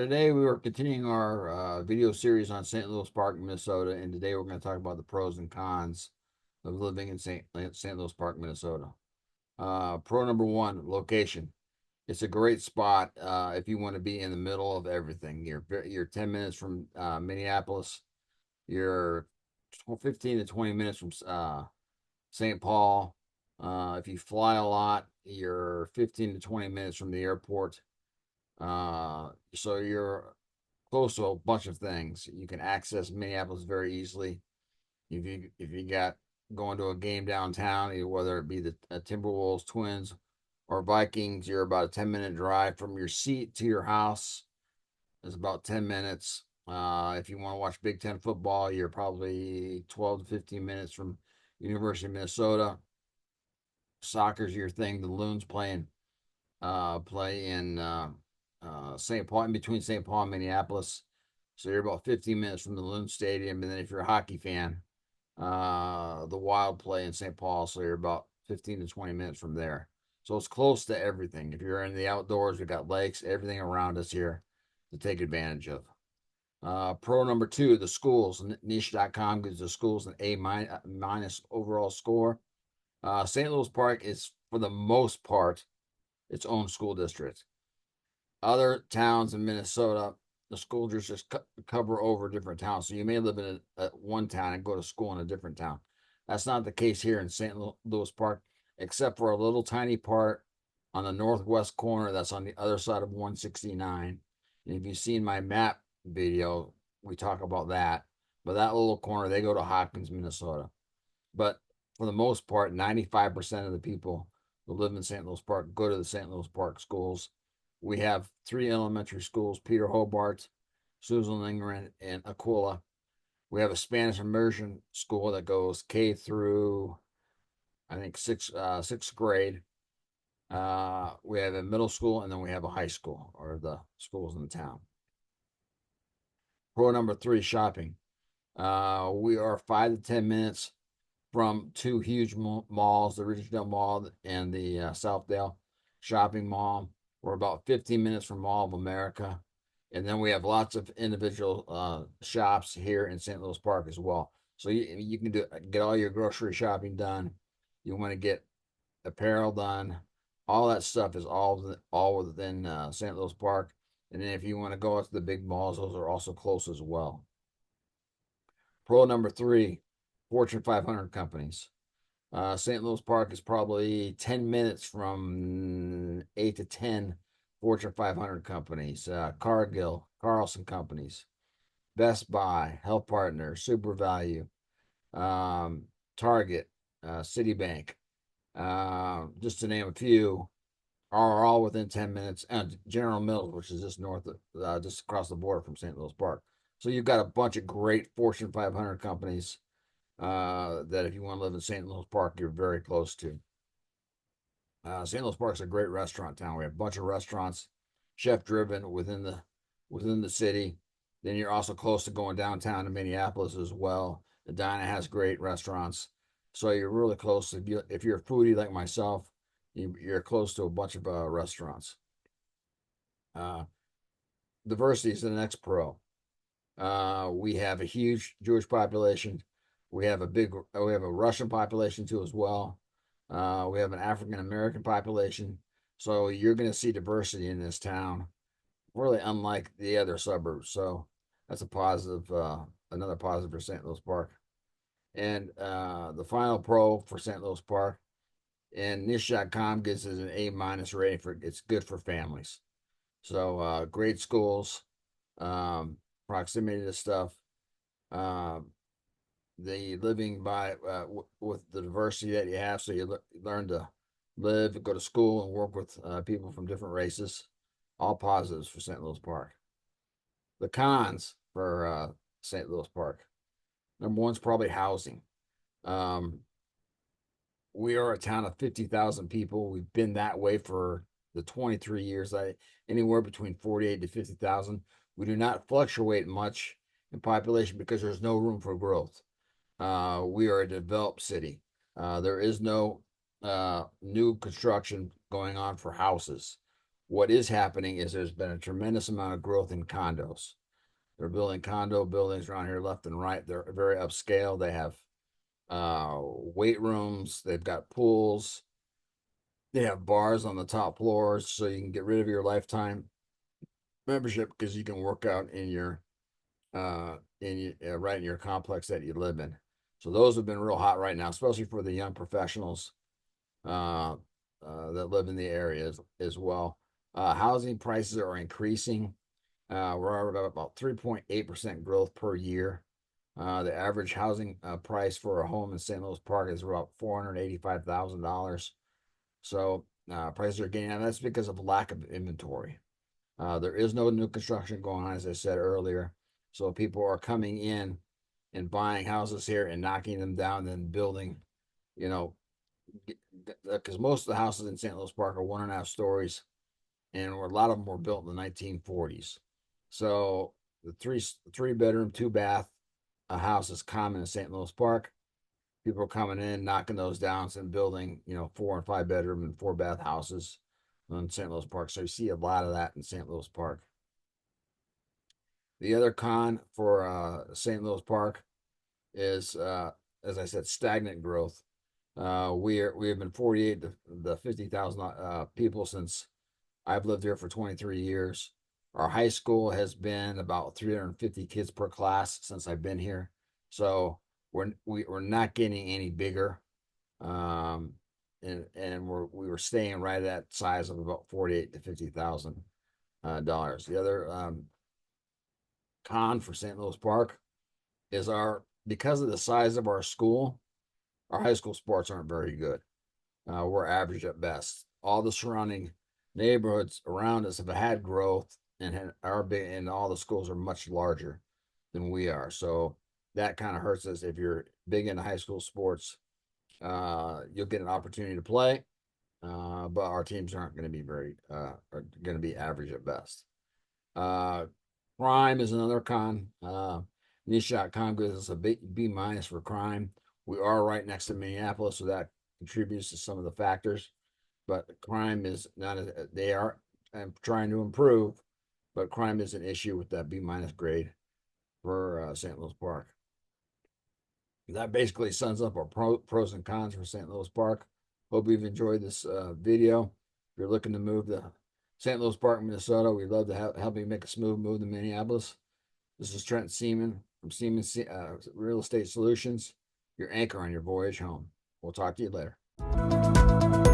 Today we are continuing our video series on St. Louis Park, Minnesota, and today we're going to talk about the pros and cons of living in St. Louis Park, Minnesota. Pro number one, location. It's a great spot if you want to be in the middle of everything. You're 10 minutes from Minneapolis. You're 15 to 20 minutes from St. Paul. If you fly a lot, you're 15 to 20 minutes from the airport. So you're close to a bunch of things. You can access Minneapolis very easily. If you got going to a game downtown, whether it be the Timberwolves, Twins, or Vikings, you're about a 10-minute drive from your seat to your house. It's about 10 minutes. If you want to watch Big Ten football, you're probably 12 to 15 minutes from University of Minnesota. Soccer's your thing. The Loons play in St. Paul, in between St. Paul and Minneapolis. So you're about 15 minutes from the Loon Stadium. And then if you're a hockey fan, the Wild play in St. Paul. So you're about 15 to 20 minutes from there. So it's close to everything. If you're in the outdoors, we've got lakes, everything around us here to take advantage of. Pro number two, the schools. Niche.com gives the schools an minus overall score. St. Louis Park is, for the most part, its own school district. Other towns in Minnesota, the school districts cover over different towns. So you may live in one town and go to school in a different town. That's not the case here in St. Louis Park, except for a little tiny part on the northwest corner that's on the other side of 169. And if you've seen my map video, we talk about that. But that little corner, they go to Hopkins, Minnesota. But for the most part, 95% of the people who live in St. Louis Park go to the St. Louis Park schools. We have three elementary schools: Peter Hobart, Susan Lingren, and Aquila. We have a Spanish immersion school that goes K through, I think, sixth grade. We have a middle school, and then we have a high school, or the schools in the town. Pro number three, shopping. We are 5 to 10 minutes from two huge malls, the Ridgedale Mall and the Southdale Shopping Mall. We're about 15 minutes from Mall of America. And then we have lots of individual shops here in St. Louis Park as well. So you can get all your grocery shopping done. You want to get apparel done. All that stuff is all within St. Louis Park. And then if you want to go out to the big malls, those are also close as well. Pro number three, Fortune 500 companies. St. Louis Park is probably 10 minutes from 8 to 10 Fortune 500 companies. Cargill, Carlson Companies, Best Buy, Health Partner, Super Value, Target, Citibank, just to name a few, are all within 10 minutes. And General Mills, which is just across the border from St. Louis Park. So you've got a bunch of great Fortune 500 companies that if you want to live in St. Louis Park, you're very close to. St. Louis Park is a great restaurant town. We have a bunch of restaurants, chef driven within the city. Then you're also close to going downtown to Minneapolis as well. Edina has great restaurants, so you're really close. If you're a foodie like myself, you're close to a bunch of restaurants. Uh, Diversity is the next pro. We have a huge Jewish population. We have a Russian population too as well. We have an African American population. So you're going to see diversity in this town, really unlike the other suburbs. So that's a positive, another positive for St. Louis Park. And the final pro for St. Louis Park, and niche.com gives it an A minus rating for it's good for families. So great schools, proximity to stuff, uh, the living by with the diversity that you have, so you learn to live, go to school, and work with people from different races. All positives for St. Louis Park. The cons for St. Louis Park. Number one's probably housing. Um, we are a town of 50,000 people. We've been that way for the 23 years. Anywhere between 48 to 50,000. We do not fluctuate much in population because there's no room for growth. We are a developed city. There is no new construction going on for houses. What is happening is there's been a tremendous amount of growth in condos. They're building condo buildings around here left and right. They're very upscale. They have weight rooms. They've got pools. They have bars on the top floors, so you can get rid of your lifetime membership because you can work out right in your complex that you live in. So those have been real hot right now, especially for the young professionals uh, that live in the area as well. Housing prices are increasing. We're at about 3.8% growth per year. The average housing price for a home in St. Louis Park is about $485,000. So prices are gaining, and that's because of lack of inventory. There is no new construction going on, as I said earlier. So people are coming in and buying houses here and knocking them down, then building, you know, because most of the houses in St. Louis Park are 1.5 stories, and a lot of them were built in the 1940s. So the three bedroom, 2 bath house is common in St. Louis Park. People are coming in, knocking those down, and building, 4 and 5 bedroom and 4 bath houses in St. Louis Park. So you see a lot of that in St. Louis Park. The other con for St. Louis Park is, as I said, stagnant growth. We have been 48 to 50,000 people since I've lived here for 23 years. Our high school has been about 350 kids per class since I've been here. So we're not getting any bigger. Um, and we were staying right at that size of about 48 to 50,000 dollars. The other con for St. Louis Park is because of the size of our school, our high school sports aren't very good. We're average at best. All the surrounding neighborhoods around us have had growth and are big, and all the schools are much larger than we are. So that kind of hurts us. If you're big into high school sports, you'll get an opportunity to play, but our teams aren't going to be are going to be average at best. Uh, Crime is another con. Nishat.com gives us a B minus for crime. We are right next to Minneapolis, so that contributes to some of the factors. But crime is not they are trying to improve, but crime is an issue with that B minus grade for St. Louis Park. That basically sums up our pros and cons for St. Louis Park. Hope you've enjoyed this video. If you're looking to move to St. Louis Park, Minnesota, we'd love to help you make a smooth move to Minneapolis. This is Trent Seaman from Seaman Real Estate Solutions, your anchor on your voyage home. We'll talk to you later.